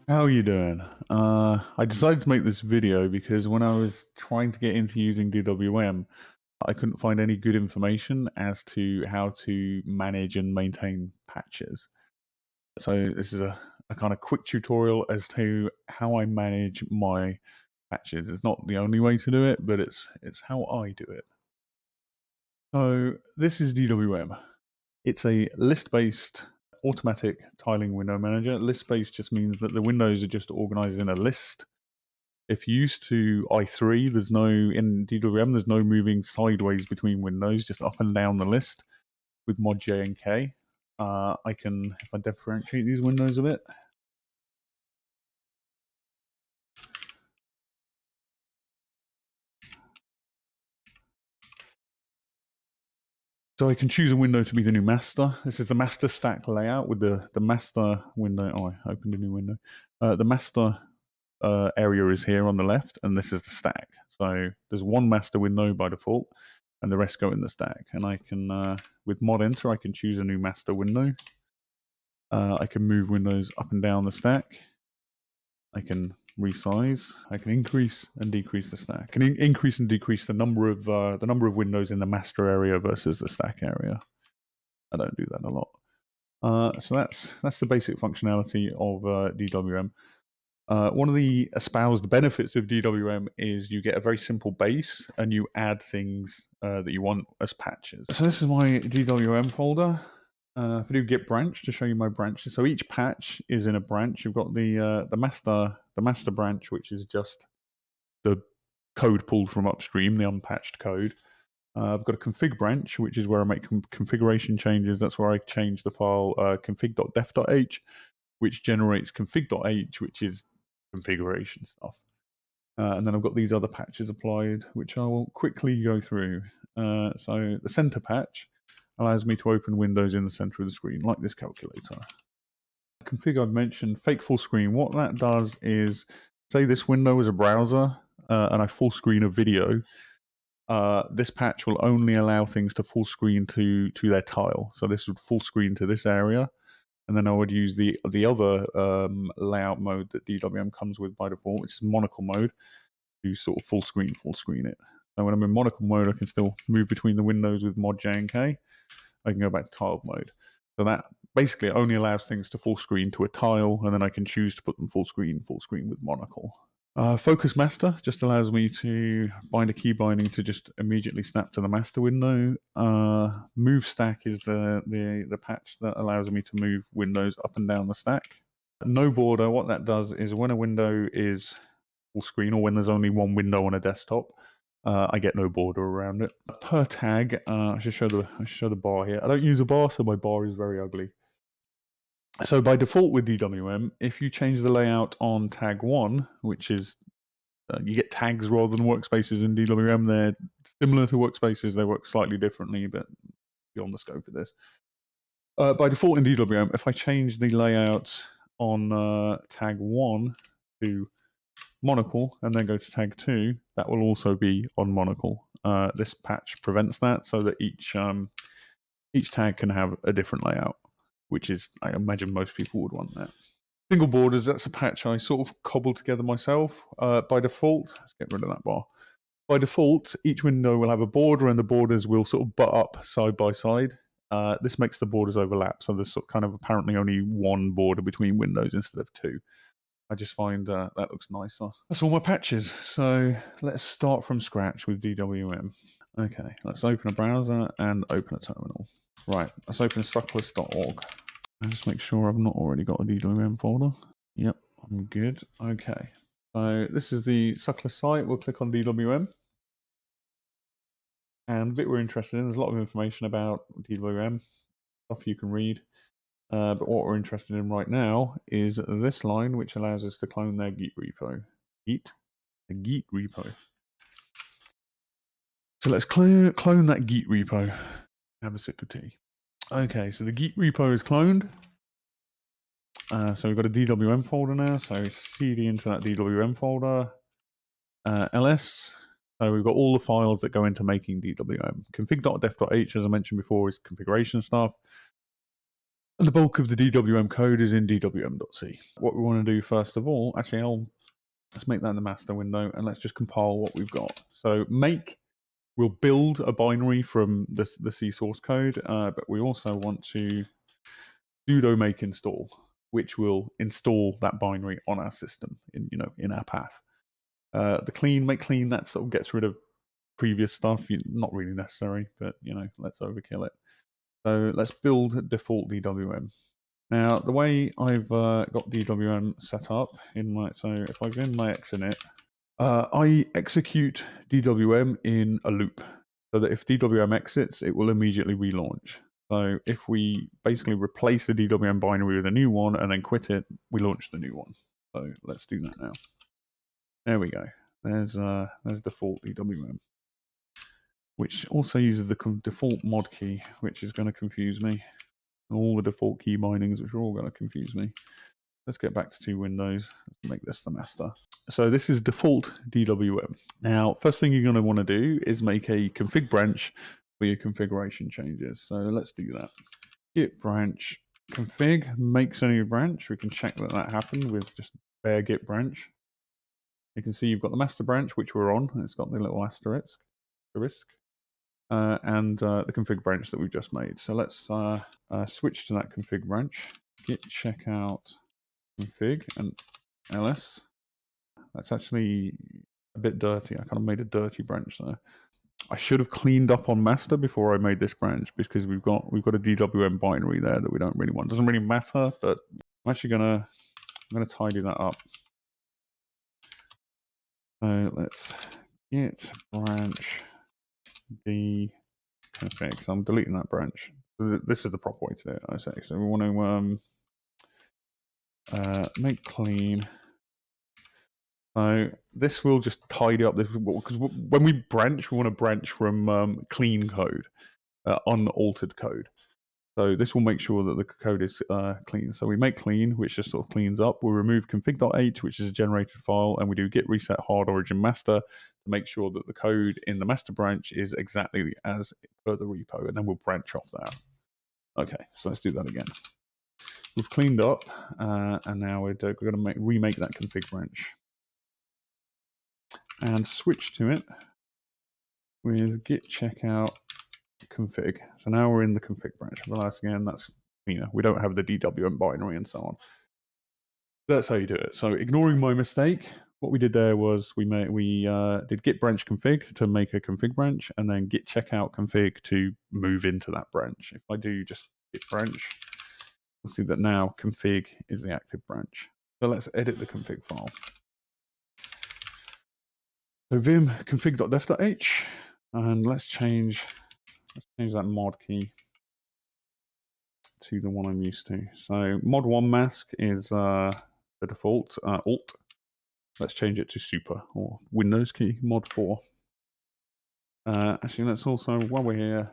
How are you doing? I decided to make this video because when I was trying to get into using DWM, I couldn't find any good information as to how to manage and maintain patches. So this is a kind of quick tutorial as to how I manage my patches. It's not the only way to do it, but it's how I do it. So this is DWM. It's a list-based automatic tiling window manager. List-based just means that the windows are just organized in a list. If you're used to i3, in DWM, there's no moving sideways between windows, just up and down the list with mod J and K. If I differentiate these windows a bit, so I can choose a window to be the new master. This is the master stack layout with the master window. Oh, I opened a new window. The master area is here on the left, and this is the stack. So there's one master window by default, and the rest go in the stack. And I can, with mod enter, I can choose a new master window. I can move windows up and down the stack. I can resize. I can increase and decrease the stack. I can increase and decrease the number of windows in the master area versus the stack area. I don't do that a lot. So that's the basic functionality of DWM. One of the espoused benefits of DWM is you get a very simple base and you add things that you want as patches. So this is my DWM folder. If I do git branch to show you my branches, so each patch is in a branch. You've got the master branch, which is just the code pulled from upstream, the unpatched code. I've got a config branch, which is where I make configuration changes. That's where I change the file config.def.h, which generates config.h, which is configuration stuff. And then I've got these other patches applied, which I will quickly go through. So the center patch allows me to open windows in the center of the screen, like this calculator. Config I've mentioned, fake full screen. What that does is, say this window is a browser, and I full screen a video. This patch will only allow things to full screen to their tile. So this would full screen to this area, and then I would use the other layout mode that DWM comes with by default, which is monocle mode, to sort of full screen it. So when I'm in monocle mode, I can still move between the windows with mod J and K. I can go back to tiled mode. So that basically only allows things to full screen to a tile, and then I can choose to put them full screen with monocle. Focus master just allows me to bind a key binding to just immediately snap to the master window. Move stack is the patch that allows me to move windows up and down the stack. No border, what that does is when a window is full screen or when there's only one window on a desktop, I get no border around it. Per tag, I should show the bar here. I don't use a bar, so my bar is very ugly. So by default with DWM, if you change the layout on tag 1, which is you get tags rather than workspaces in DWM, they're similar to workspaces, they work slightly differently, but beyond the scope of this. By default in DWM, if I change the layout on tag 1 to monocle and then go to tag 2, that will also be on monocle. This patch prevents that so that each tag can have a different layout, which is, I imagine most people would want that. Single borders, that's a patch I sort of cobbled together myself. By default, let's get rid of that bar. By default, each window will have a border and the borders will sort of butt up side by side. This makes the borders overlap, so there's sort of kind of apparently only one border between windows instead of two. I just find that looks nicer. That's all my patches. So let's start from scratch with DWM. Okay, let's open a browser and open a terminal. Right, let's open suckless.org. And just make sure I've not already got a DWM folder. Yep, I'm good. Okay, so this is the Suckless site. We'll click on DWM. And the bit we're interested in, there's a lot of information about DWM, stuff you can read. But what we're interested in right now is this line, which allows us to clone their Git repo. The Git repo. So let's clone that Git repo. Have a sip of tea. Okay, so the Git repo is cloned. So we've got a DWM folder now. So cd into that DWM folder. ls. So we've got all the files that go into making DWM. Config.def.h, as I mentioned before, is configuration stuff. And the bulk of the DWM code is in DWM.c. What we want to do first of all, actually, let's make that in the master window and let's just compile what we've got. So make, we'll build a binary from the C source code, but we also want to sudo make install, which will install that binary on our system in our path. The clean, make clean, that sort of gets rid of previous stuff. Not really necessary, but let's overkill it. So let's build default DWM. Now, the way I've got DWM set up in my, so if I go in my exinit, I execute DWM in a loop so that if DWM exits, it will immediately relaunch. So if we basically replace the DWM binary with a new one and then quit it, we launch the new one. So let's do that now. There we go. There's default DWM, which also uses the default mod key, which is going to confuse me. All the default key bindings, which are all going to confuse me. Let's get back to 2 windows. Let's make this the master. So this is default DWM. Now, first thing you're going to want to do is make a config branch for your configuration changes. So let's do that. Git branch config makes a new branch. We can check that happened with just bare git branch. You can see you've got the master branch, which we're on. It's got the little asterisk. And the config branch that we've just made. So let's switch to that config branch. Git checkout config and ls. That's actually a bit dirty. I kind of made a dirty branch there. I should have cleaned up on master before I made this branch because we've got a DWM binary there that we don't really want. Doesn't really matter, but I'm actually gonna tidy that up. So let's git branch the config. So I'm deleting that branch. This is the proper way to do it, I say. So we want to make clean. So this will just tidy up this, because when we branch, we want to branch from clean code, unaltered code. So this will make sure that the code is clean. So we make clean, which just sort of cleans up. We'll remove config.h, which is a generated file, and we do git reset hard origin master to make sure that the code in the master branch is exactly as per the repo, and then we'll branch off that. Okay, so let's do that again. We've cleaned up, and now we're going to remake that config branch and switch to it with git checkout config. So now we're in the config branch. Realize again, that's we don't have the DWM binary and so on. That's how you do it. So ignoring my mistake, what we did there was we did git branch config to make a config branch, and then git checkout config to move into that branch. If I do just git branch, we'll see that now config is the active branch. So let's edit the config file. So vim config.def.h, and let's change that mod key to the one I'm used to. So mod1 mask is the default alt. Let's change it to super, or Windows key, mod 4. Actually, let's also, while we're here,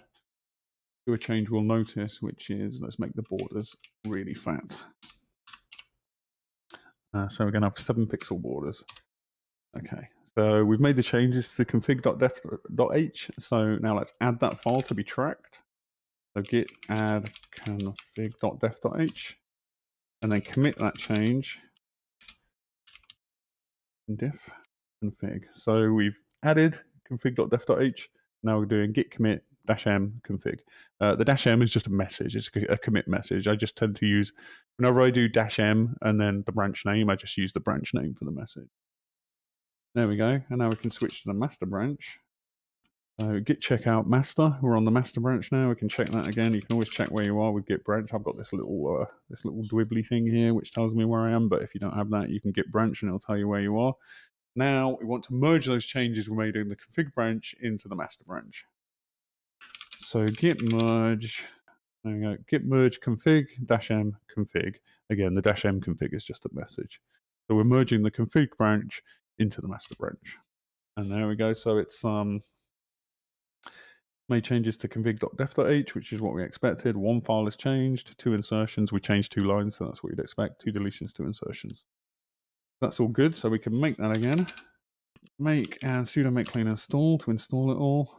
do a change we'll notice, which is let's make the borders really fat. So we're going to have 7 pixel borders. Okay, so we've made the changes to the config.def.h. So now let's add that file to be tracked. So git add config.def.h, and then commit that change in diff config. So we've added config.def.h. Now we're doing git commit -m config. The -m is just a message. It's a commit message. I just tend to use, whenever I do -m and then the branch name, I just use the branch name for the message. There we go. And now we can switch to the master branch. So git checkout master. We're on the master branch now. We can check that again. You can always check where you are with git branch. I've got this little dwibbly thing here which tells me where I am. But if you don't have that, you can git branch and it'll tell you where you are. Now we want to merge those changes we made in the config branch into the master branch. So git merge. There we go. Git merge config -m config. Again, the -m config is just a message. So we're merging the config branch into the master branch. And there we go. So it's made changes to config.def.h, which is what we expected. 1 file is changed, 2 insertions. We changed 2 lines, so that's what you'd expect. 2 deletions, 2 insertions. That's all good. So we can make that again. Make and sudo make clean install to install it all.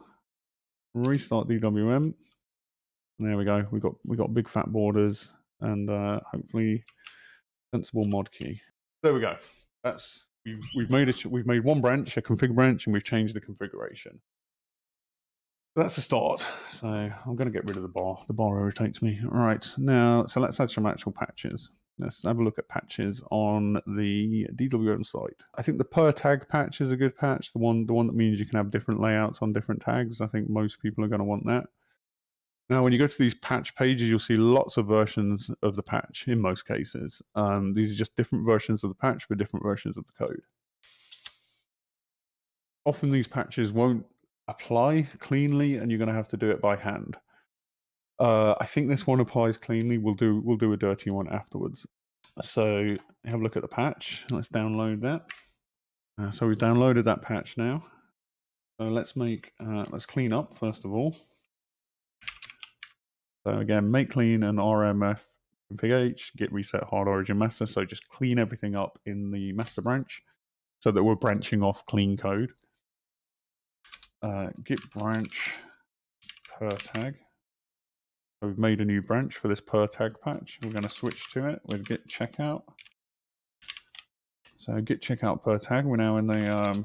Restart DWM. There we go. We got big fat borders. and hopefully sensible mod key. There we go. That's we've made one branch, a config branch, and we've changed the configuration. That's a start. So I'm going to get rid of the bar. The bar irritates me. All right, now so let's add some actual patches. Let's have a look at patches on the DWM site. I think the per tag patch is a good patch. The one that means you can have different layouts on different tags. I think most people are going to want that. Now, when you go to these patch pages, you'll see lots of versions of the patch in most cases. These are just different versions of the patch for different versions of the code. Often these patches won't apply cleanly, and you're going to have to do it by hand. I think this one applies cleanly. We'll do a dirty one afterwards. So have a look at the patch. Let's download that. So we've downloaded that patch now. So let's clean up first of all. So again, make clean and RMF config H, git reset hard origin master. So just clean everything up in the master branch so that we're branching off clean code. Git branch per tag. So we've made a new branch for this per tag patch. We're going to switch to it with git checkout. So git checkout per tag. We're now in the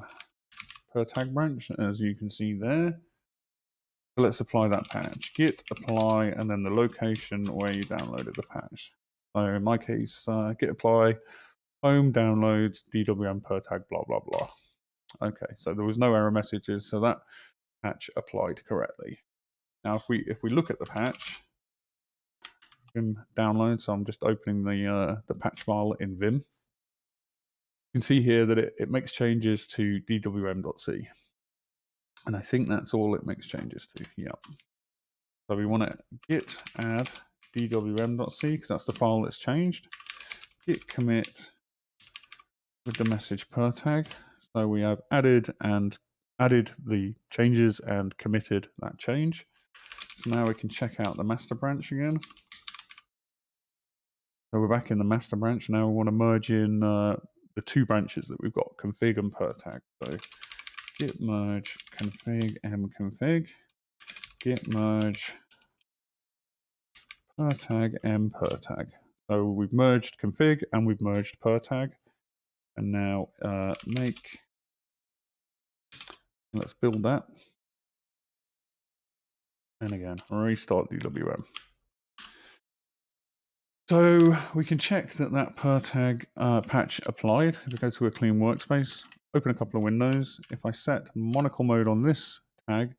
per tag branch, as you can see there. So let's apply that patch. Git apply, and then the location where you downloaded the patch. So in my case, git apply, home downloads, DWM per tag, blah, blah, blah. Okay, so there was no error messages, so that patch applied correctly. Now, if we look at the patch, Vim download, so I'm just opening the patch file in Vim. You can see here that it makes changes to DWM.c. And I think that's all it makes changes to. Yep. So we want to git add DWM.c because that's the file that's changed. Git commit with the message per tag. So we have added the changes and committed that change. So now we can check out the master branch again. So we're back in the master branch. Now we want to merge in the two branches that we've got, config and per tag. So git merge config mconfig, git merge per tag m per tag. So we've merged config and we've merged per tag. And now let's build that. And again, restart DWM. So we can check that per tag patch applied. If we go to a clean workspace, open a couple of windows. If I set monocle mode on this tag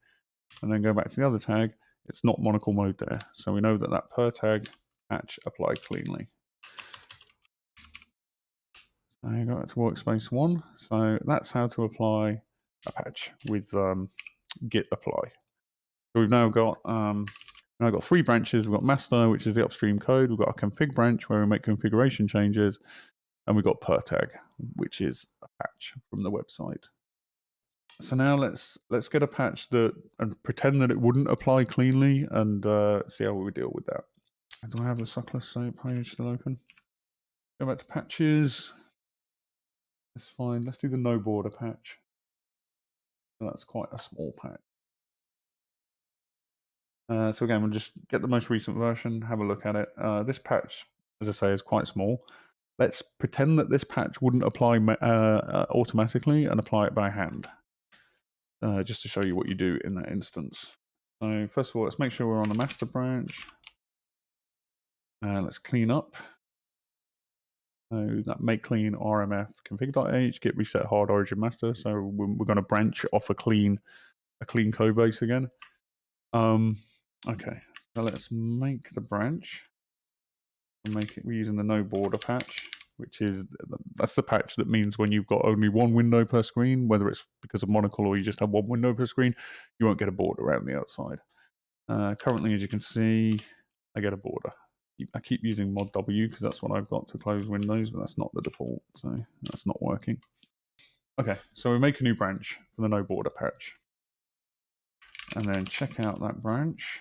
and then go back to the other tag, it's not monocle mode there. So we know that per tag patch applied cleanly. So I go back to workspace 1. So that's how to apply a patch with git apply. So we've now got three branches. We've got master, which is the upstream code. We've got a config branch where we make configuration changes, and we've got per tag, which is a patch from the website. So now let's get a patch and pretend that it wouldn't apply cleanly, and see how we would deal with that. Do I have the Suckless page still open? Go back to patches. That's fine. Let's do the no border patch. So that's quite a small patch. So again, we'll just get the most recent version, have a look at it. This patch, as I say, is quite small. Let's pretend that this patch wouldn't apply automatically and apply it by hand, just to show you what you do in that instance. So first of all, let's make sure we're on the master branch. Let's clean up. So that make clean RMF config.h, git reset hard origin master. So we're going to branch off a clean code base again. Okay, so let's make the branch. We're using the no border patch, that's the patch that means when you've got only one window per screen, whether it's because of monocle or you just have one window per screen, you won't get a border around the outside. Currently, as you can see, I get a border. I keep using mod W because that's what I've got to close windows, but that's not the default, so that's not working. Okay, so we make a new branch for the no border patch. And then check out that branch.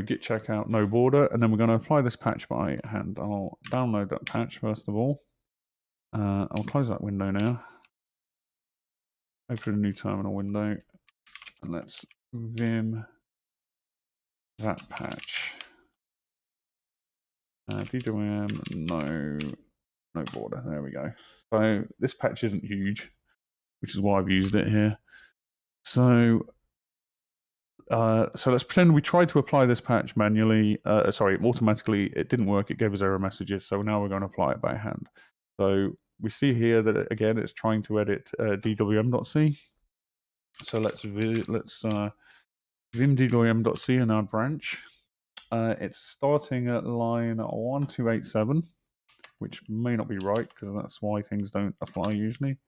Git checkout no border, and then we're going to apply this patch by hand. I'll download that patch first of all. I'll close that window now. Open a new terminal window, and let's vim that patch. DWM no border. There we go. So this patch isn't huge, which is why I've used it here. So let's pretend we tried to apply this patch manually. Automatically. It didn't work. It gave us error messages. So now we're going to apply it by hand. So we see here that again it's trying to edit DWM.c. So let's vim DWM.c in our branch. It's starting at line 1287, which may not be right because that's why things don't apply usually.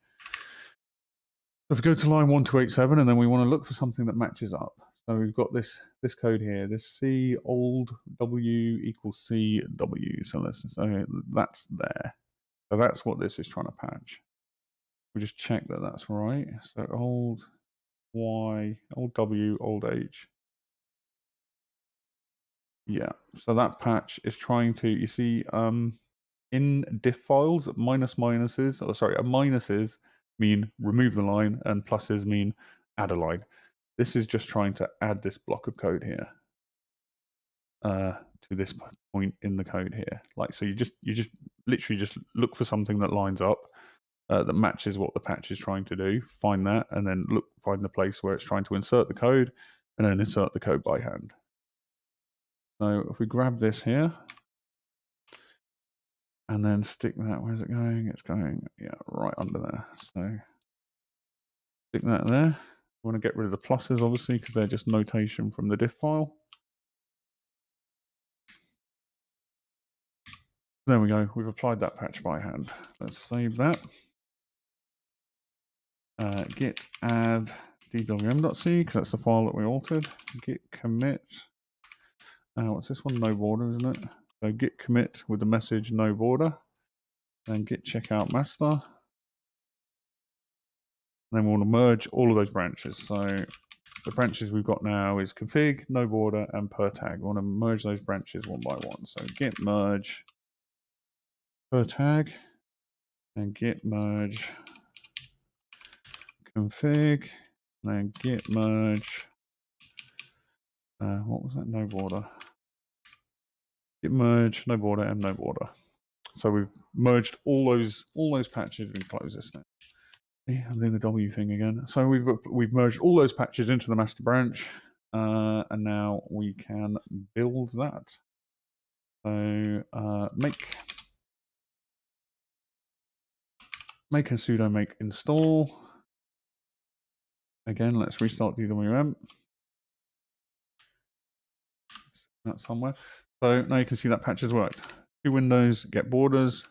If we go to line 1287 and then we want to look for something that matches up. So we've got this code here, this C old W equals C W. So that's there. So that's what this is trying to patch. We just check that that's right. So old Y, old W, old H. Yeah. So that patch is trying to, you see, in diff files, minuses mean remove the line and pluses mean add a line. This is just trying to add this block of code here to this point in the code here. Like, so you just literally just look for something that lines up that matches what the patch is trying to do. Find that, and then find the place where it's trying to insert the code, and then insert the code by hand. So if we grab this here and then stick that, where's it going? It's going, yeah, right under there. So stick that there. We want to get rid of the pluses, obviously, because they're just notation from the diff file. There we go. We've applied that patch by hand. Let's save that. Git add dwm.c, because that's the file that we altered. Git commit. What's this one? No border, isn't it? So git commit with the message no border. And git checkout master. And then we want to merge all of those branches. So the branches we've got now is config, no border, and per tag. We want to merge those branches one by one. So git merge per tag and git merge config, and then git merge. What was that? No border. Git merge, no border, and no border. So we've merged all those patches. We can close this now. Yeah, I'm doing the W thing again. So we've merged all those patches into the master branch, and now we can build that. So make a sudo make install. Again, let's restart DWM. That somewhere. So now you can see that patch has worked. 2 windows, get borders.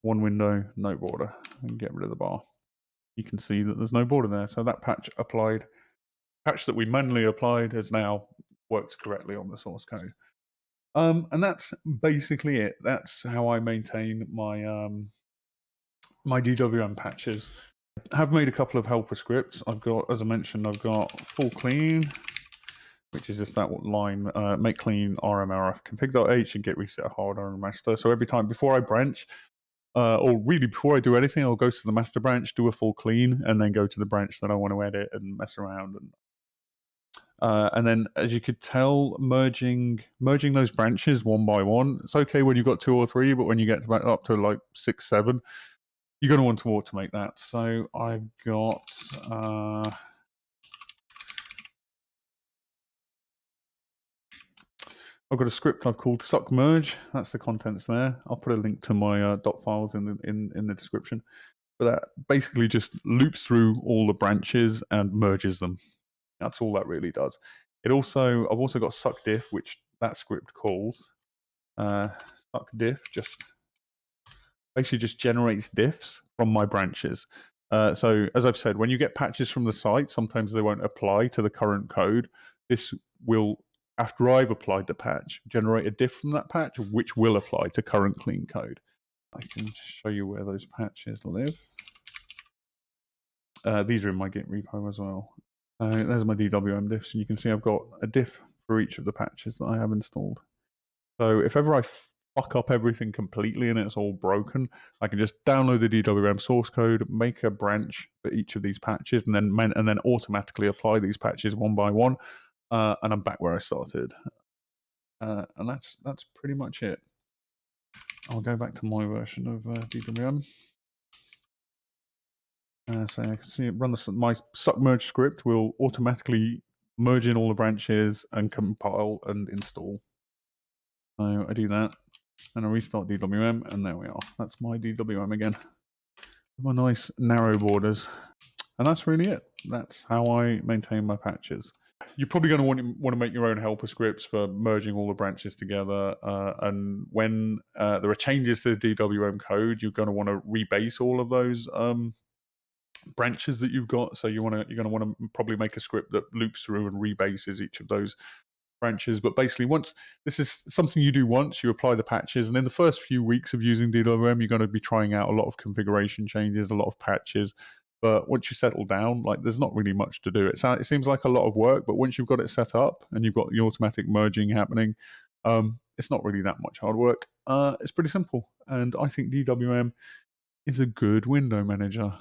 1 window, no border, and get rid of the bar. You can see that there's no border there. So that patch that we manually applied has now worked correctly on the source code. And that's basically it. That's how I maintain my my DWM patches. I have made a couple of helper scripts. I've got, as I mentioned, I've got full clean, which is just that line, make clean rmrf config.h and get reset hard on master. So every time before I branch, or really before I do anything, I'll go to the master branch, do a full clean, and then go to the branch that I want to edit and mess around. And then, as you could tell, merging those branches one by one, it's okay when you've got 2 or 3, but when you get up to like 6, 7, you're going to want to automate that. So I've got a script I've called suck merge. That's the contents there. I'll put a link to my .dot files in the description. But that basically just loops through all the branches and merges them. That's all that really does. I've also got suck diff, which that script calls. Suck diff basically just generates diffs from my branches. So as I've said, when you get patches from the site, sometimes they won't apply to the current code. This will, after I've applied the patch, generate a diff from that patch, which will apply to current clean code. I can show you where those patches live. These are in my Git repo as well. There's my DWM diffs, and you can see I've got a diff for each of the patches that I have installed. So if ever I fuck up everything completely and it's all broken, I can just download the DWM source code, make a branch for each of these patches, and then automatically apply these patches one by one, and I'm back where I started. And that's pretty much it. I'll go back to my version of DWM. So I can see it run my submerge script will automatically merge in all the branches and compile and install. So I do that, and I restart DWM, and there we are. That's my DWM again. My nice narrow borders. And that's really it. That's how I maintain my patches. You're probably going to want to make your own helper scripts for merging all the branches together. And when there are changes to the DWM code, you're going to want to rebase all of those branches that you've got. So you're going to want to probably make a script that loops through and rebases each of those branches. But basically, once this is something you do once, you apply the patches, and in the first few weeks of using DWM, you're going to be trying out a lot of configuration changes, a lot of patches. But once you settle down, like there's not really much to do. It seems like a lot of work, but once you've got it set up and you've got the automatic merging happening, it's not really that much hard work. It's pretty simple, and I think DWM is a good window manager.